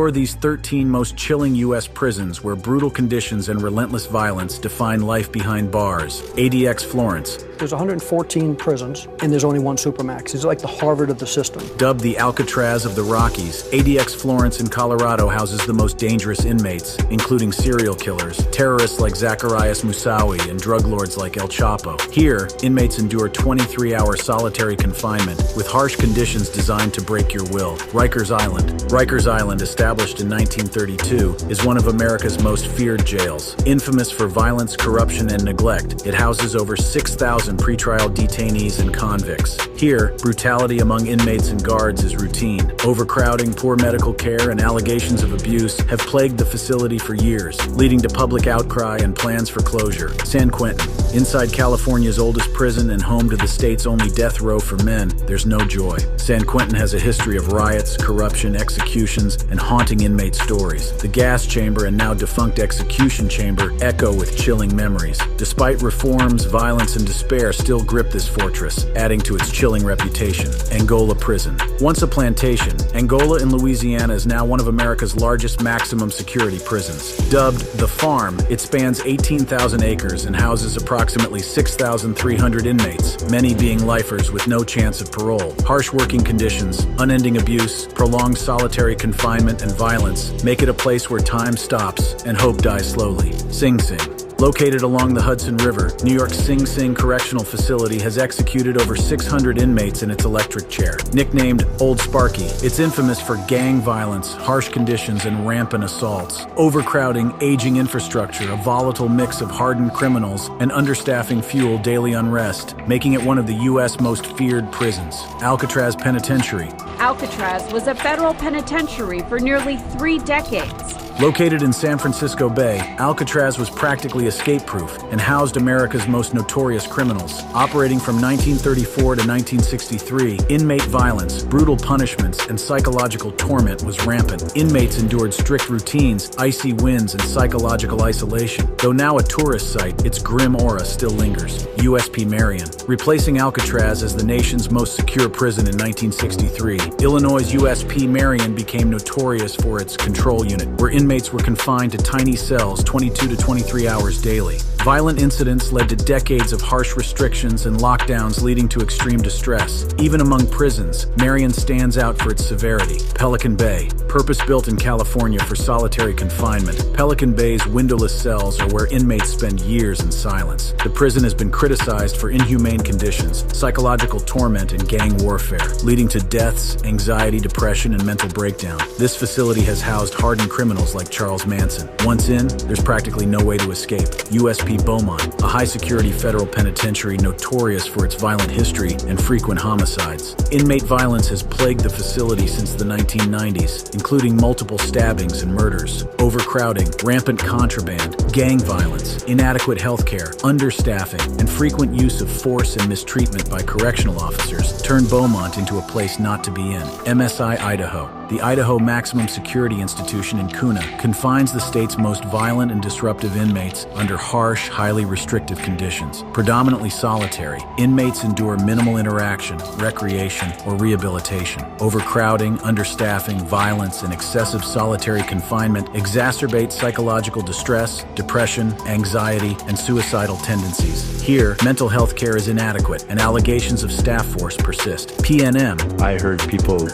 Explore these 13 most chilling U.S. prisons where brutal conditions and relentless violence define life behind bars. ADX Florence. There's 114 prisons, and there's only one Supermax. It's like the Harvard of the system. Dubbed the Alcatraz of the Rockies, ADX Florence in Colorado houses the most dangerous inmates, including serial killers, terrorists like Zacarias Moussaoui, and drug lords like El Chapo. Here, inmates endure 23-hour solitary confinement with harsh conditions designed to break your will. Rikers Island. Rikers Island, established in 1932, is one of America's most feared jails. Infamous for violence, corruption, and neglect, it houses over 6,000 pretrial detainees and convicts. Here, brutality among inmates and guards is routine. Overcrowding, poor medical care, and allegations of abuse have plagued the facility for years, leading to public outcry and plans for closure. San Quentin. Inside California's oldest prison and home to the state's only death row for men, there's no joy. San Quentin has a history of riots, corruption, executions, and haunting inmate stories. The gas chamber and now defunct execution chamber echo with chilling memories. Despite reforms, violence, and despair still grip this fortress, adding to its chilling reputation. Angola Prison. Once a plantation, Angola in Louisiana is now one of America's largest maximum security prisons. Dubbed The Farm, it spans 18,000 acres and houses approximately 6,300 inmates, many being lifers with no chance of parole. Harsh working conditions, unending abuse, prolonged solitary confinement, and violence make it a place where time stops and hope dies slowly. Sing Sing. Located along the Hudson River, New York's Sing Sing Correctional Facility has executed over 600 inmates in its electric chair. Nicknamed Old Sparky, it's infamous for gang violence, harsh conditions, and rampant assaults. Overcrowding, aging infrastructure, a volatile mix of hardened criminals, and understaffing fuel daily unrest, making it one of the U.S. most feared prisons. Alcatraz Penitentiary. Alcatraz was a federal penitentiary for nearly 3 decades. Located in San Francisco Bay, Alcatraz was practically escape-proof and housed America's most notorious criminals. Operating from 1934 to 1963, inmate violence, brutal punishments, and psychological torment was rampant. Inmates endured strict routines, icy winds, and psychological isolation. Though now a tourist site, its grim aura still lingers. USP Marion. Replacing Alcatraz as the nation's most secure prison in 1963, Illinois' USP Marion became notorious for its control unit, where inmates were confined to tiny cells 22 to 23 hours daily. Violent incidents led to decades of harsh restrictions and lockdowns leading to extreme distress. Even among prisons, Marion stands out for its severity. Pelican Bay. Purpose-built in California for solitary confinement, Pelican Bay's windowless cells are where inmates spend years in silence. The prison has been criticized for inhumane conditions, psychological torment, and gang warfare, leading to deaths, anxiety, depression, and mental breakdown. This facility has housed hardened criminals like Charles Manson. Once in, there's practically no way to escape. USP Beaumont, a high-security federal penitentiary notorious for its violent history and frequent homicides. Inmate violence has plagued the facility since the 1990s, including multiple stabbings and murders. Overcrowding, rampant contraband, gang violence, inadequate health care, understaffing, and frequent use of force and mistreatment by correctional officers turned Beaumont into a place not to be in. MSI Idaho. The Idaho Maximum Security Institution in Kuna confines the state's most violent and disruptive inmates under harsh, highly restrictive conditions. Predominantly solitary, inmates endure minimal interaction, recreation, or rehabilitation. Overcrowding, understaffing, violence, and excessive solitary confinement exacerbate psychological distress, depression, anxiety, and suicidal tendencies. Here, mental health care is inadequate, and allegations of staff force persist. PNM. I heard people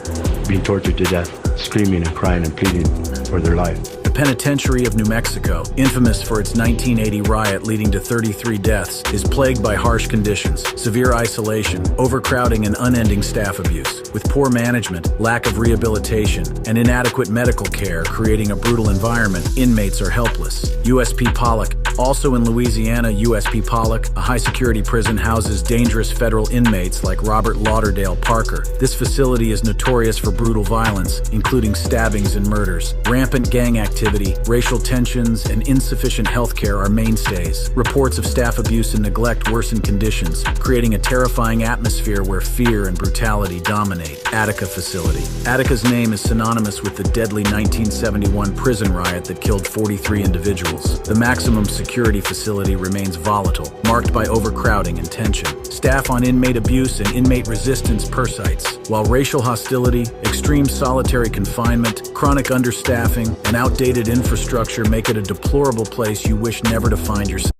being tortured to death, screaming and crying and pleading for their life. The Penitentiary of New Mexico, infamous for its 1980 riot leading to 33 deaths, is plagued by harsh conditions, severe isolation, overcrowding, and unending staff abuse. With poor management, lack of rehabilitation, and inadequate medical care creating a brutal environment, inmates are helpless. USP Pollock. Also in Louisiana, USP Pollock, a high-security prison, houses dangerous federal inmates like Robert Lauderdale Parker. This facility is notorious for brutal violence, including stabbings and murders. Rampant gang activity, racial tensions, and insufficient health care are mainstays. Reports of staff abuse and neglect worsen conditions, creating a terrifying atmosphere where fear and brutality dominate. Attica Facility. Attica's name is synonymous with the deadly 1971 prison riot that killed 43 individuals. The maximum security facility remains volatile, marked by overcrowding and tension. Staff on inmate abuse and inmate resistance per sites. while racial hostility, extreme solitary confinement, chronic understaffing, and outdated infrastructure make it a deplorable place you wish never to find yourself.